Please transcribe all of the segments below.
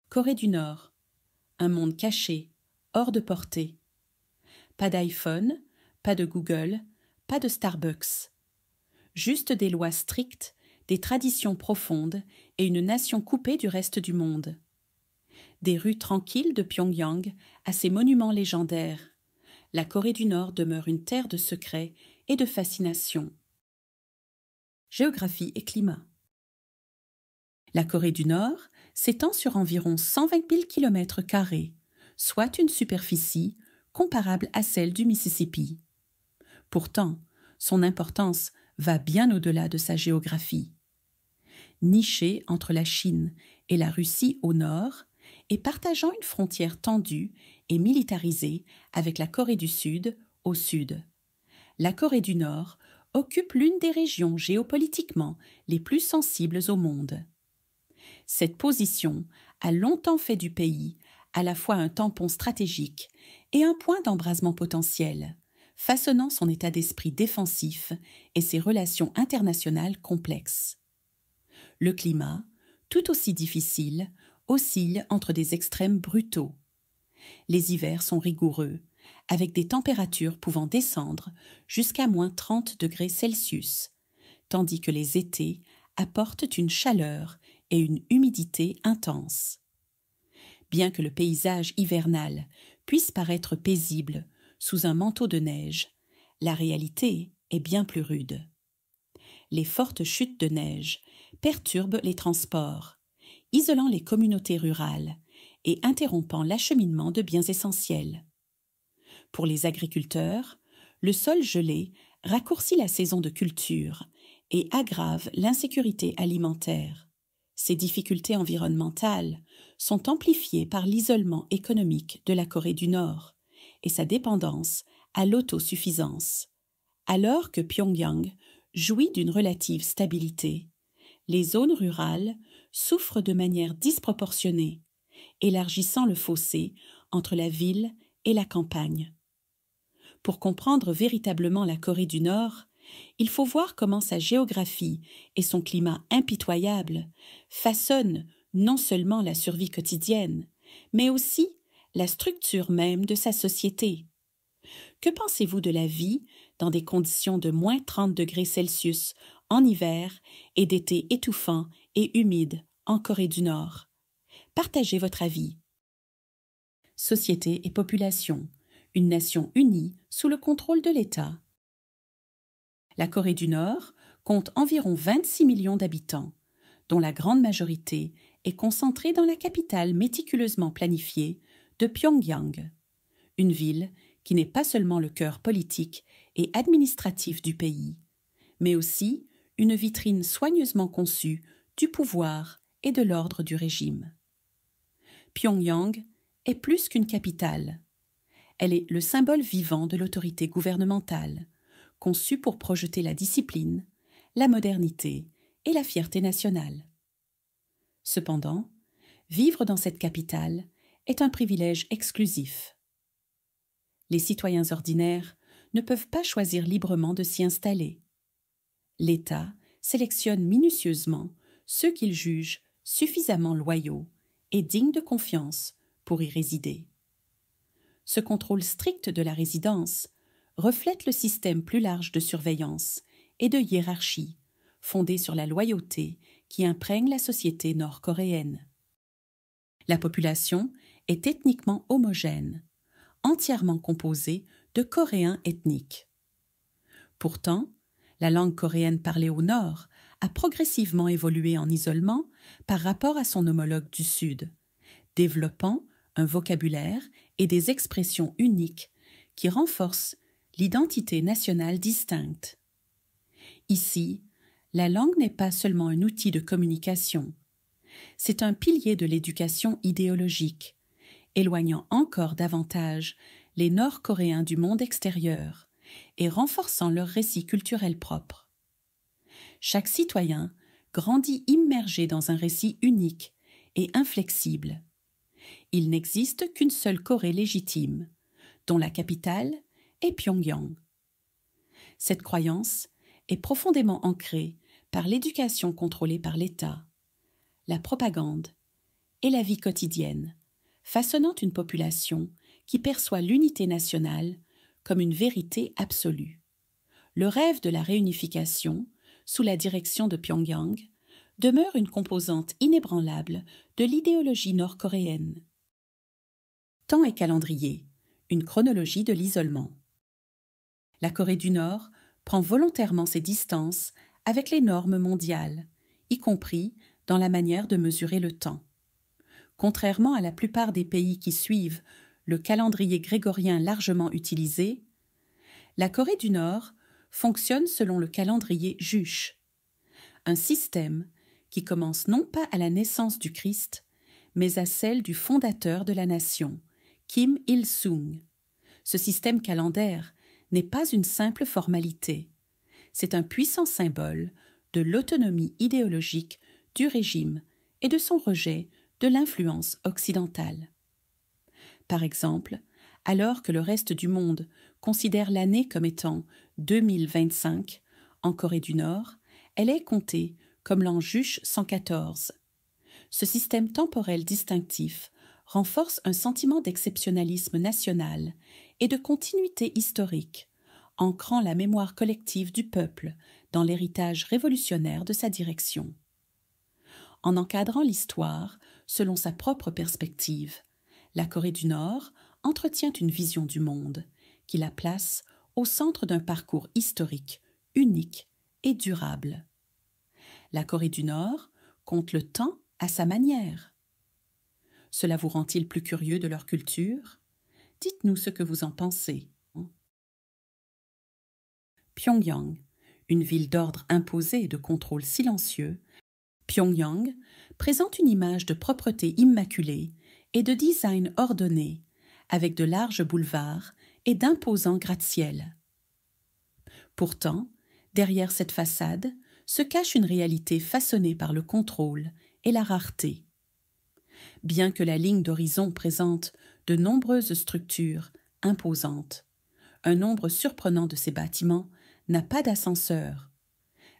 Corée du Nord. Un monde caché, hors de portée. Pas d'iPhone, pas de Google, pas de Starbucks. Juste des lois strictes, des traditions profondes et une nation coupée du reste du monde. Des rues tranquilles de Pyongyang à ses monuments légendaires. La Corée du Nord demeure une terre de secrets et de fascination. Géographie et climat. La Corée du Nord s'étend sur environ 120 000 km², soit une superficie comparable à celle du Mississippi. Pourtant, son importance va bien au-delà de sa géographie. Nichée entre la Chine et la Russie au nord et partageant une frontière tendue et militarisée avec la Corée du Sud au sud. La Corée du Nord occupe l'une des régions géopolitiquement les plus sensibles au monde. Cette position a longtemps fait du pays à la fois un tampon stratégique et un point d'embrasement potentiel, façonnant son état d'esprit défensif et ses relations internationales complexes. Le climat, tout aussi difficile, oscille entre des extrêmes brutaux. Les hivers sont rigoureux, avec des températures pouvant descendre jusqu'à moins 30 degrés Celsius, tandis que les étés apportent une chaleur et une humidité intenses. Bien que le paysage hivernal puisse paraître paisible sous un manteau de neige, la réalité est bien plus rude. Les fortes chutes de neige perturbent les transports, isolant les communautés rurales et interrompant l'acheminement de biens essentiels. Pour les agriculteurs, le sol gelé raccourcit la saison de culture et aggrave l'insécurité alimentaire. Ces difficultés environnementales sont amplifiées par l'isolement économique de la Corée du Nord et sa dépendance à l'autosuffisance. Alors que Pyongyang jouit d'une relative stabilité, les zones rurales souffrent de manière disproportionnée, élargissant le fossé entre la ville et la campagne. Pour comprendre véritablement la Corée du Nord, il faut voir comment sa géographie et son climat impitoyable façonnent non seulement la survie quotidienne, mais aussi la structure même de sa société. Que pensez-vous de la vie dans des conditions de moins 30 degrés Celsius en hiver et d'été étouffant et humide en Corée du Nord? Partagez votre avis. Société et population, une nation unie sous le contrôle de l'État. La Corée du Nord compte environ 26 millions d'habitants, dont la grande majorité est concentrée dans la capitale méticuleusement planifiée de Pyongyang, une ville qui n'est pas seulement le cœur politique et administratif du pays, mais aussi une vitrine soigneusement conçue du pouvoir et de l'ordre du régime. Pyongyang est plus qu'une capitale. Elle est le symbole vivant de l'autorité gouvernementale, conçue pour projeter la discipline, la modernité et la fierté nationale. Cependant, vivre dans cette capitale est un privilège exclusif. Les citoyens ordinaires ne peuvent pas choisir librement de s'y installer. L'État sélectionne minutieusement ceux qu'il juge suffisamment loyaux et dignes de confiance pour y résider. Ce contrôle strict de la résidence reflète le système plus large de surveillance et de hiérarchie fondé sur la loyauté qui imprègne la société nord-coréenne. La population est ethniquement homogène, entièrement composée de Coréens ethniques. Pourtant, la langue coréenne parlée au nord a progressivement évolué en isolement par rapport à son homologue du sud, développant un vocabulaire et des expressions uniques qui renforcent l'identité nationale distincte. Ici, la langue n'est pas seulement un outil de communication, c'est un pilier de l'éducation idéologique, éloignant encore davantage les Nord-Coréens du monde extérieur et renforçant leur récit culturel propre. Chaque citoyen grandit immergé dans un récit unique et inflexible. Il n'existe qu'une seule Corée légitime, dont la capitale est Pyongyang. Cette croyance est profondément ancrée par l'éducation contrôlée par l'État, la propagande et la vie quotidienne, façonnant une population qui perçoit l'unité nationale comme une vérité absolue. Le rêve de la réunification, sous la direction de Pyongyang, demeure une composante inébranlable de l'idéologie nord-coréenne. Temps et calendrier, une chronologie de l'isolement. La Corée du Nord prend volontairement ses distances avec les normes mondiales, y compris dans la manière de mesurer le temps. Contrairement à la plupart des pays qui suivent le calendrier grégorien largement utilisé, la Corée du Nord fonctionne selon le calendrier Juche, un système qui commence non pas à la naissance du Christ, mais à celle du fondateur de la nation, Kim Il-sung. Ce système calendaire n'est pas une simple formalité, c'est un puissant symbole de l'autonomie idéologique du régime et de son rejet de l'influence occidentale. Par exemple, alors que le reste du monde considère l'année comme étant 2025, en Corée du Nord, elle est comptée comme l'an Juche 114. Ce système temporel distinctif renforce un sentiment d'exceptionnalisme national et de continuité historique, ancrant la mémoire collective du peuple dans l'héritage révolutionnaire de sa direction. En encadrant l'histoire selon sa propre perspective, la Corée du Nord entretient une vision du monde qui la place au centre d'un parcours historique unique et durable. La Corée du Nord compte le temps à sa manière. Cela vous rend-il plus curieux de leur culture? Dites-nous ce que vous en pensez. Pyongyang, une ville d'ordre imposé et de contrôle silencieux, Pyongyang présente une image de propreté immaculée et de design ordonné, avec de larges boulevards et d'imposants gratte-ciel. Pourtant, derrière cette façade se cache une réalité façonnée par le contrôle et la rareté. Bien que la ligne d'horizon présente de nombreuses structures imposantes, un nombre surprenant de ces bâtiments n'a pas d'ascenseur,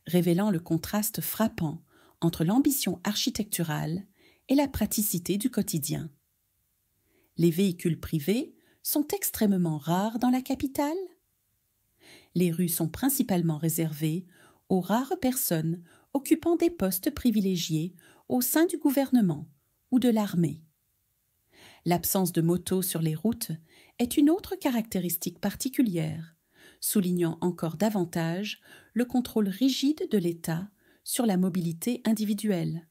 révélant le contraste frappant entre l'ambition architecturale et la praticité du quotidien. Les véhicules privés sont extrêmement rares dans la capitale. Les rues sont principalement réservées aux rares personnes occupant des postes privilégiés au sein du gouvernement ou de l'armée. L'absence de motos sur les routes est une autre caractéristique particulière, soulignant encore davantage le contrôle rigide de l'État sur la mobilité individuelle.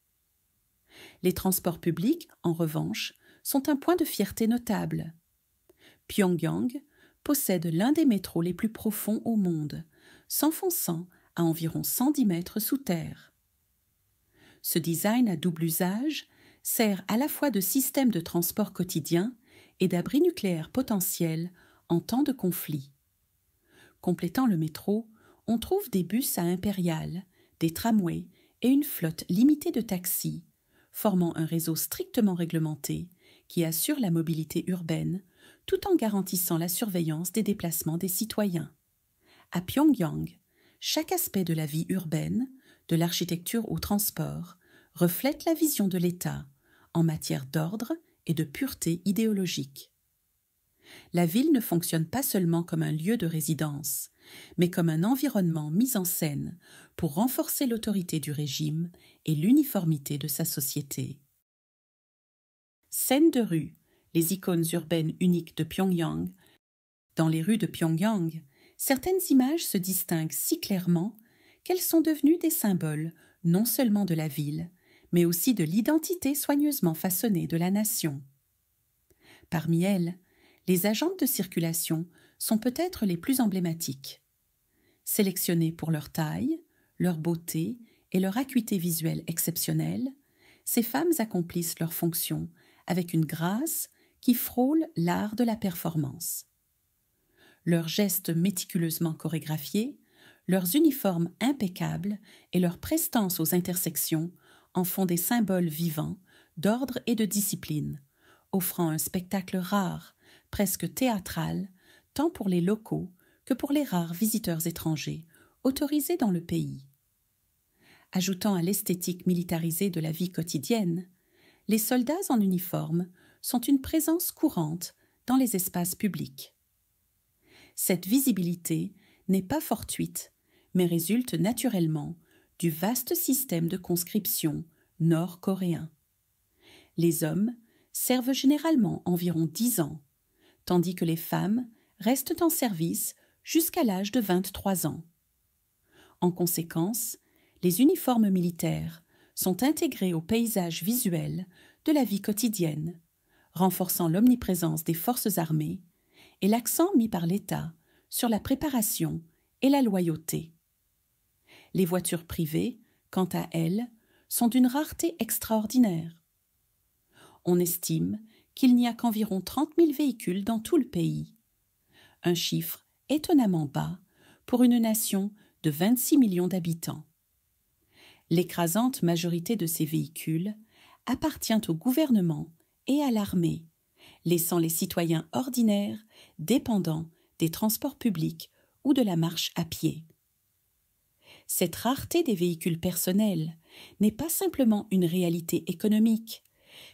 Les transports publics, en revanche, sont un point de fierté notable. Pyongyang possède l'un des métros les plus profonds au monde, s'enfonçant à environ 110 mètres sous terre. Ce design à double usage sert à la fois de système de transport quotidien et d'abri nucléaire potentiel en temps de conflit. Complétant le métro, on trouve des bus à impériales, des tramways et une flotte limitée de taxis, formant un réseau strictement réglementé qui assure la mobilité urbaine tout en garantissant la surveillance des déplacements des citoyens. À Pyongyang, chaque aspect de la vie urbaine, de l'architecture au transport, reflète la vision de l'État en matière d'ordre et de pureté idéologique. La ville ne fonctionne pas seulement comme un lieu de résidence, mais comme un environnement mis en scène pour renforcer l'autorité du régime et l'uniformité de sa société. Scènes de rue, les icônes urbaines uniques de Pyongyang. Dans les rues de Pyongyang, certaines images se distinguent si clairement qu'elles sont devenues des symboles non seulement de la ville, mais aussi de l'identité soigneusement façonnée de la nation. Parmi elles, les agentes de circulation sont peut-être les plus emblématiques. Sélectionnées pour leur taille, leur beauté et leur acuité visuelle exceptionnelle, ces femmes accomplissent leurs fonctions avec une grâce qui frôle l'art de la performance. Leurs gestes méticuleusement chorégraphiés, leurs uniformes impeccables et leur prestance aux intersections en font des symboles vivants d'ordre et de discipline, offrant un spectacle rare, presque théâtral, tant pour les locaux que pour les rares visiteurs étrangers autorisés dans le pays. Ajoutant à l'esthétique militarisée de la vie quotidienne, les soldats en uniforme sont une présence courante dans les espaces publics. Cette visibilité n'est pas fortuite, mais résulte naturellement du vaste système de conscription nord-coréen. Les hommes servent généralement environ 10 ans, tandis que les femmes restent en service jusqu'à l'âge de 23 ans. En conséquence, les uniformes militaires sont intégrés au paysage visuel de la vie quotidienne, renforçant l'omniprésence des forces armées et l'accent mis par l'État sur la préparation et la loyauté. Les voitures privées, quant à elles, sont d'une rareté extraordinaire. On estime qu'il n'y a qu'environ 30 000 véhicules dans tout le pays, un chiffre étonnamment bas pour une nation de 26 millions d'habitants. L'écrasante majorité de ces véhicules appartient au gouvernement et à l'armée, laissant les citoyens ordinaires dépendants des transports publics ou de la marche à pied. Cette rareté des véhicules personnels n'est pas simplement une réalité économique,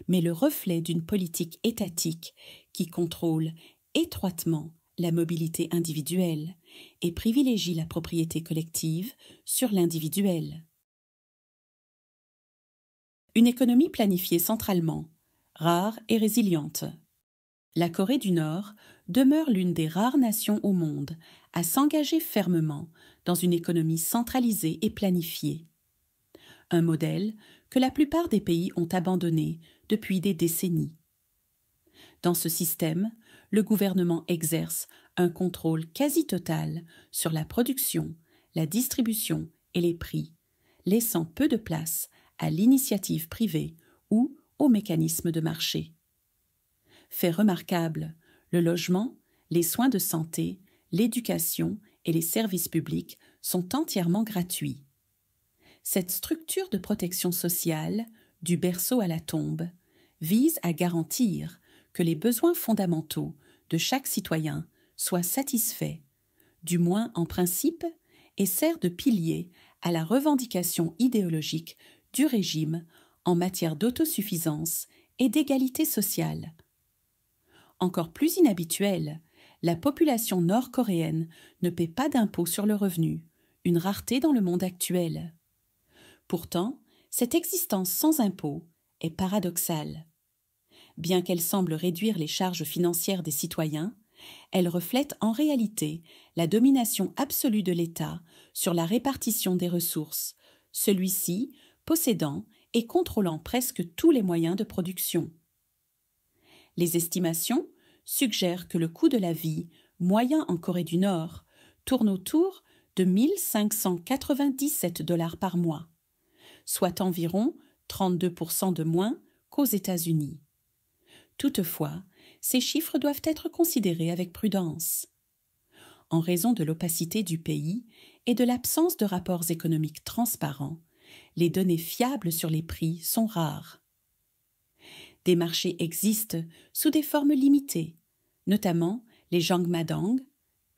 mais le reflet d'une politique étatique qui contrôle étroitement la mobilité individuelle et privilégie la propriété collective sur l'individuel. Une économie planifiée centralement, rare et résiliente. La Corée du Nord demeure l'une des rares nations au monde à s'engager fermement dans une économie centralisée et planifiée. Un modèle que la plupart des pays ont abandonné depuis des décennies. Dans ce système, le gouvernement exerce un contrôle quasi total sur la production, la distribution et les prix, laissant peu de place à l'initiative privée ou aux mécanismes de marché. Fait remarquable, le logement, les soins de santé, l'éducation et les services publics sont entièrement gratuits. Cette structure de protection sociale, du berceau à la tombe, vise à garantir que les besoins fondamentaux de chaque citoyen soient satisfaits, du moins en principe, et sert de pilier à la revendication idéologique du régime en matière d'autosuffisance et d'égalité sociale. Encore plus inhabituel, la population nord-coréenne ne paie pas d'impôt sur le revenu, une rareté dans le monde actuel. Pourtant, cette existence sans impôt est paradoxale. Bien qu'elle semble réduire les charges financières des citoyens, elle reflète en réalité la domination absolue de l'État sur la répartition des ressources, celui-ci possédant et contrôlant presque tous les moyens de production. Les estimations suggèrent que le coût de la vie moyen en Corée du Nord tourne autour de 1 597 $ par mois, soit environ 32% de moins qu'aux États-Unis. Toutefois, ces chiffres doivent être considérés avec prudence. En raison de l'opacité du pays et de l'absence de rapports économiques transparents, les données fiables sur les prix sont rares. Des marchés existent sous des formes limitées, notamment les jangmadang,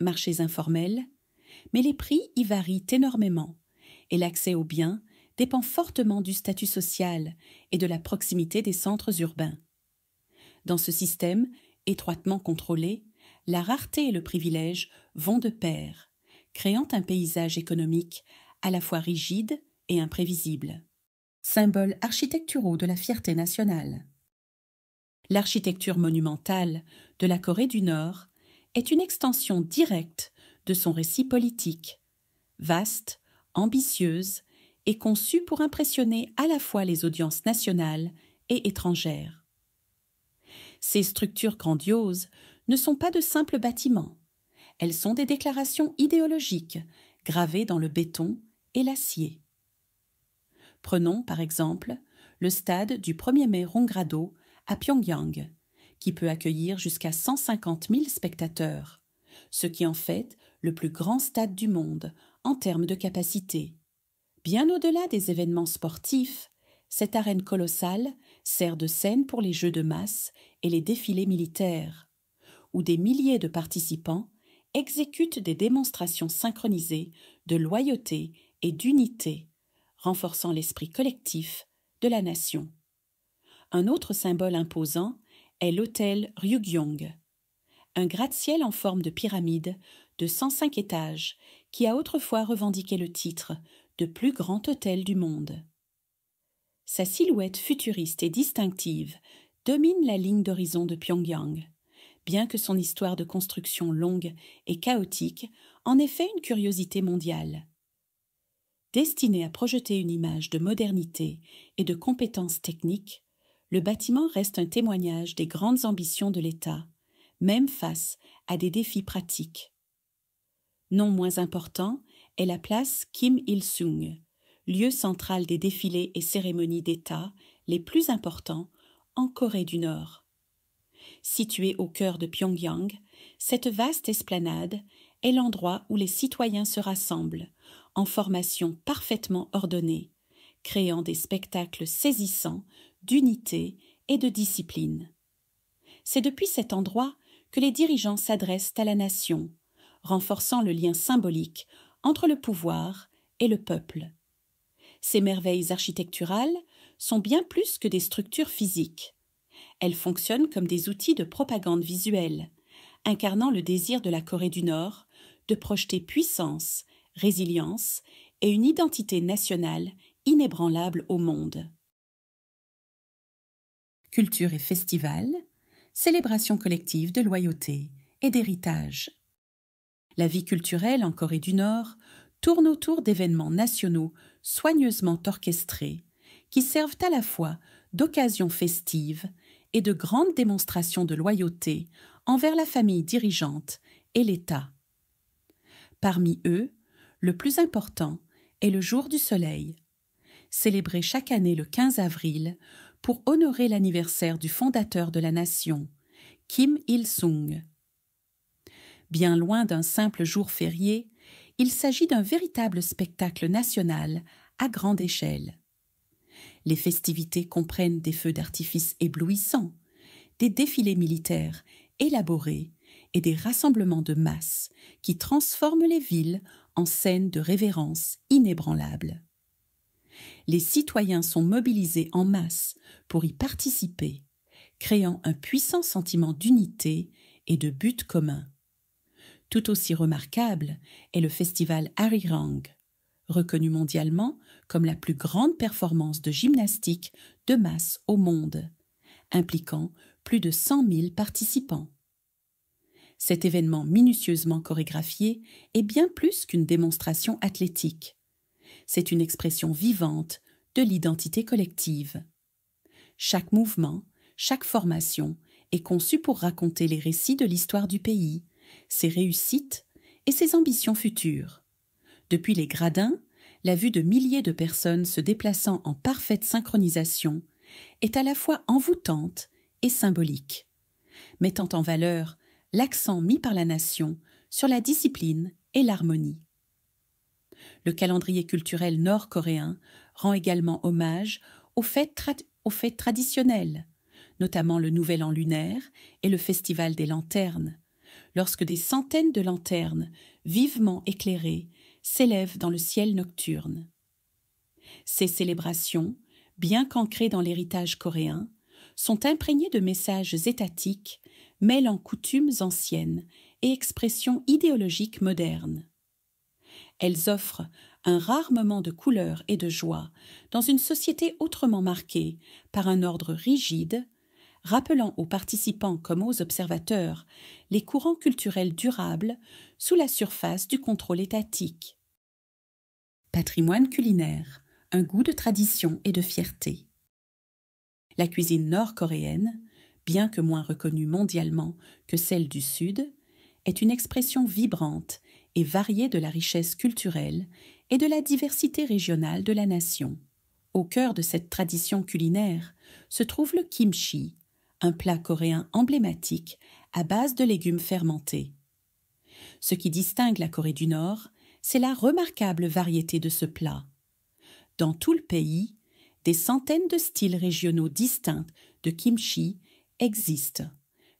marchés informels, mais les prix y varient énormément et l'accès aux biens dépend fortement du statut social et de la proximité des centres urbains. Dans ce système, étroitement contrôlé, la rareté et le privilège vont de pair, créant un paysage économique à la fois rigide et imprévisible. Symboles architecturaux de la fierté nationale. L'architecture monumentale de la Corée du Nord est une extension directe de son récit politique, vaste, ambitieuse et conçue pour impressionner à la fois les audiences nationales et étrangères. Ces structures grandioses ne sont pas de simples bâtiments, elles sont des déclarations idéologiques gravées dans le béton et l'acier. Prenons par exemple le stade du 1er mai Rongrado à Pyongyang, qui peut accueillir jusqu'à 150 000 spectateurs, ce qui en fait le plus grand stade du monde en termes de capacité. Bien au-delà des événements sportifs, cette arène colossale sert de scène pour les jeux de masse et les défilés militaires, où des milliers de participants exécutent des démonstrations synchronisées de loyauté et d'unité, renforçant l'esprit collectif de la nation. Un autre symbole imposant est l'hôtel Ryugyong, un gratte-ciel en forme de pyramide de 105 étages qui a autrefois revendiqué le titre de plus grand hôtel du monde. Sa silhouette futuriste et distinctive domine la ligne d'horizon de Pyongyang, bien que son histoire de construction longue et chaotique en ait fait une curiosité mondiale. Destiné à projeter une image de modernité et de compétences techniques, le bâtiment reste un témoignage des grandes ambitions de l'État, même face à des défis pratiques. Non moins important est la place Kim Il-sung, lieu central des défilés et cérémonies d'État les plus importants en Corée du Nord. Située au cœur de Pyongyang, cette vaste esplanade est l'endroit où les citoyens se rassemblent, en formation parfaitement ordonnée, créant des spectacles saisissants d'unité et de discipline. C'est depuis cet endroit que les dirigeants s'adressent à la nation, renforçant le lien symbolique entre le pouvoir et le peuple. Ces merveilles architecturales sont bien plus que des structures physiques. Elles fonctionnent comme des outils de propagande visuelle, incarnant le désir de la Corée du Nord de projeter puissance, résilience et une identité nationale inébranlable au monde. Culture et festival, célébration collective de loyauté et d'héritage. La vie culturelle en Corée du Nord tourne autour d'événements nationaux soigneusement orchestrés qui servent à la fois d'occasions festives et de grandes démonstrations de loyauté envers la famille dirigeante et l'État. Parmi eux, le plus important est le Jour du Soleil, célébré chaque année le 15 avril pour honorer l'anniversaire du fondateur de la nation, Kim Il-sung. Bien loin d'un simple jour férié, il s'agit d'un véritable spectacle national à grande échelle. Les festivités comprennent des feux d'artifice éblouissants, des défilés militaires élaborés et des rassemblements de masse qui transforment les villes en scènes de révérence inébranlables. Les citoyens sont mobilisés en masse pour y participer, créant un puissant sentiment d'unité et de but commun. Tout aussi remarquable est le festival Arirang, reconnu mondialement comme la plus grande performance de gymnastique de masse au monde, impliquant plus de 100 000 participants. Cet événement minutieusement chorégraphié est bien plus qu'une démonstration athlétique. C'est une expression vivante de l'identité collective. Chaque mouvement, chaque formation est conçu pour raconter les récits de l'histoire du pays, ses réussites et ses ambitions futures. Depuis les gradins, la vue de milliers de personnes se déplaçant en parfaite synchronisation est à la fois envoûtante et symbolique, mettant en valeur l'accent mis par la nation sur la discipline et l'harmonie. Le calendrier culturel nord-coréen rend également hommage aux fêtes traditionnelles, notamment le Nouvel An lunaire et le Festival des lanternes, lorsque des centaines de lanternes, vivement éclairées, s'élèvent dans le ciel nocturne. Ces célébrations, bien qu'ancrées dans l'héritage coréen, sont imprégnées de messages étatiques, mêlant coutumes anciennes et expressions idéologiques modernes. Elles offrent un rare moment de couleur et de joie dans une société autrement marquée par un ordre rigide, rappelant aux participants comme aux observateurs les courants culturels durables sous la surface du contrôle étatique. Patrimoine culinaire, un goût de tradition et de fierté. La cuisine nord-coréenne, bien que moins reconnue mondialement que celle du Sud, est une expression vibrante et variée de la richesse culturelle et de la diversité régionale de la nation. Au cœur de cette tradition culinaire se trouve le kimchi, un plat coréen emblématique à base de légumes fermentés. Ce qui distingue la Corée du Nord, c'est la remarquable variété de ce plat. Dans tout le pays, des centaines de styles régionaux distincts de kimchi existent,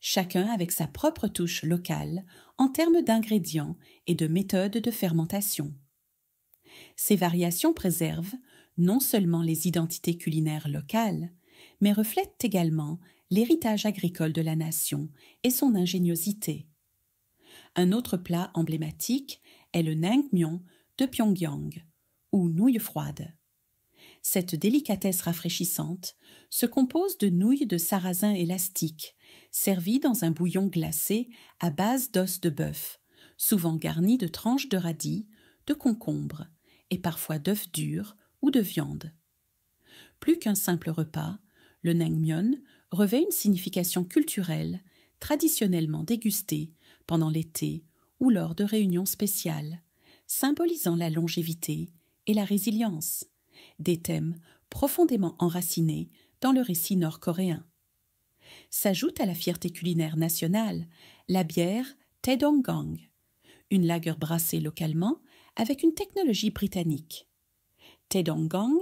chacun avec sa propre touche locale en termes d'ingrédients et de méthodes de fermentation. Ces variations préservent non seulement les identités culinaires locales, mais reflètent également l'héritage agricole de la nation et son ingéniosité. Un autre plat emblématique est le naengmyeon de Pyongyang, ou nouilles froides. Cette délicatesse rafraîchissante se compose de nouilles de sarrasin élastique, servies dans un bouillon glacé à base d'os de bœuf, souvent garni de tranches de radis, de concombres et parfois d'œufs durs ou de viande. Plus qu'un simple repas, le naengmyeon revêt une signification culturelle, traditionnellement dégustée pendant l'été ou lors de réunions spéciales, symbolisant la longévité et la résilience, des thèmes profondément enracinés dans le récit nord-coréen. S'ajoute à la fierté culinaire nationale la bière Taedonggang, une lager brassée localement avec une technologie britannique. Taedonggang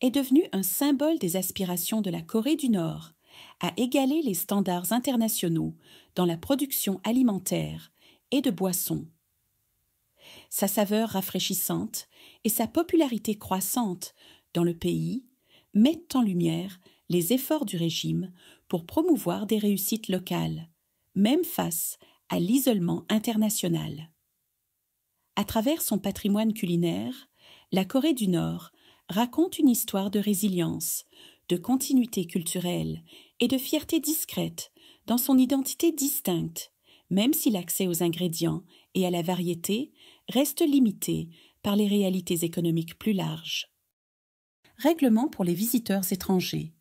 est devenu un symbole des aspirations de la Corée du Nord à égaler les standards internationaux dans la production alimentaire et de boissons. Sa saveur rafraîchissante et sa popularité croissante dans le pays mettent en lumière les efforts du régime pour promouvoir des réussites locales, même face à l'isolement international. À travers son patrimoine culinaire, la Corée du Nord raconte une histoire de résilience, de continuité culturelle et de fierté discrète dans son identité distincte, même si l'accès aux ingrédients et à la variété reste limité par les réalités économiques plus larges. Règlement pour les visiteurs étrangers.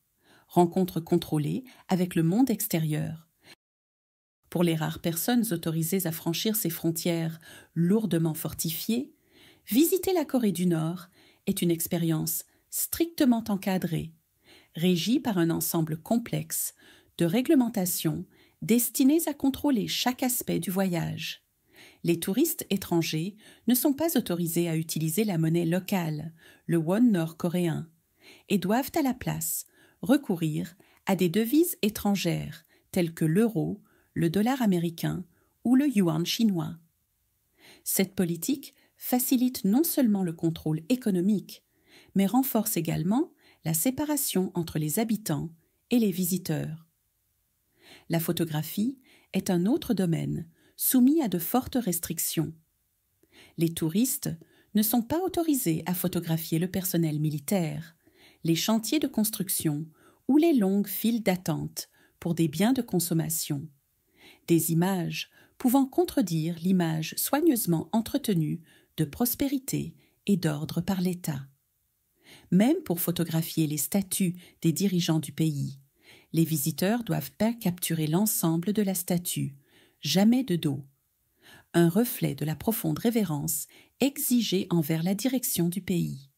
Rencontres contrôlées avec le monde extérieur. Pour les rares personnes autorisées à franchir ces frontières lourdement fortifiées, visiter la Corée du Nord est une expérience strictement encadrée, régie par un ensemble complexe de réglementations destinées à contrôler chaque aspect du voyage. Les touristes étrangers ne sont pas autorisés à utiliser la monnaie locale, le won nord-coréen, et doivent à la place recourir à des devises étrangères telles que l'euro, le dollar américain ou le yuan chinois. Cette politique facilite non seulement le contrôle économique, mais renforce également la séparation entre les habitants et les visiteurs. La photographie est un autre domaine soumis à de fortes restrictions. Les touristes ne sont pas autorisés à photographier le personnel militaire, les chantiers de construction ou les longues files d'attente pour des biens de consommation. Des images pouvant contredire l'image soigneusement entretenue de prospérité et d'ordre par l'État. Même pour photographier les statues des dirigeants du pays, les visiteurs doivent bien capturer l'ensemble de la statue, jamais de dos. Un reflet de la profonde révérence exigée envers la direction du pays.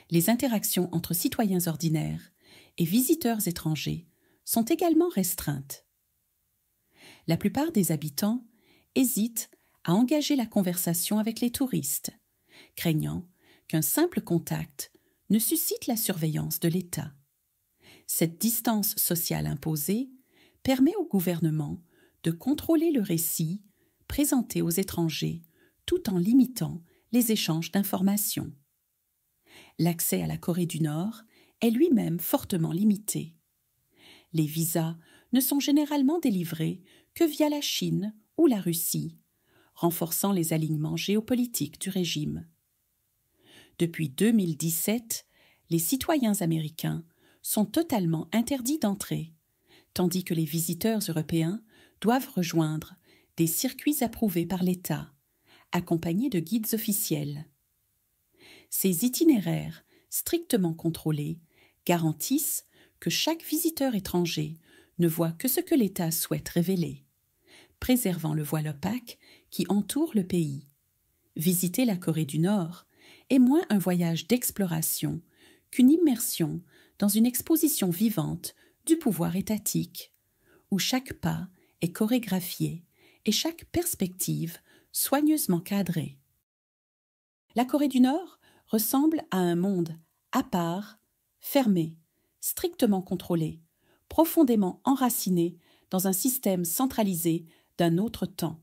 Les interactions entre citoyens ordinaires et visiteurs étrangers sont également restreintes. La plupart des habitants hésitent à engager la conversation avec les touristes, craignant qu'un simple contact ne suscite la surveillance de l'État. Cette distance sociale imposée permet au gouvernement de contrôler le récit présenté aux étrangers tout en limitant les échanges d'informations. L'accès à la Corée du Nord est lui-même fortement limité. Les visas ne sont généralement délivrés que via la Chine ou la Russie, renforçant les alignements géopolitiques du régime. Depuis 2017, les citoyens américains sont totalement interdits d'entrer, tandis que les visiteurs européens doivent rejoindre des circuits approuvés par l'État, accompagnés de guides officiels. Ces itinéraires, strictement contrôlés, garantissent que chaque visiteur étranger ne voit que ce que l'État souhaite révéler, préservant le voile opaque qui entoure le pays. Visiter la Corée du Nord est moins un voyage d'exploration qu'une immersion dans une exposition vivante du pouvoir étatique, où chaque pas est chorégraphié et chaque perspective soigneusement cadrée. La Corée du Nord ressemble à un monde à part, fermé, strictement contrôlé, profondément enraciné dans un système centralisé d'un autre temps.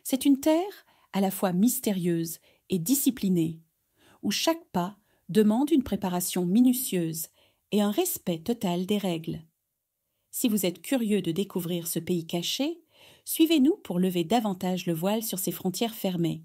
C'est une terre à la fois mystérieuse et disciplinée, où chaque pas demande une préparation minutieuse et un respect total des règles. Si vous êtes curieux de découvrir ce pays caché, suivez-nous pour lever davantage le voile sur ces frontières fermées.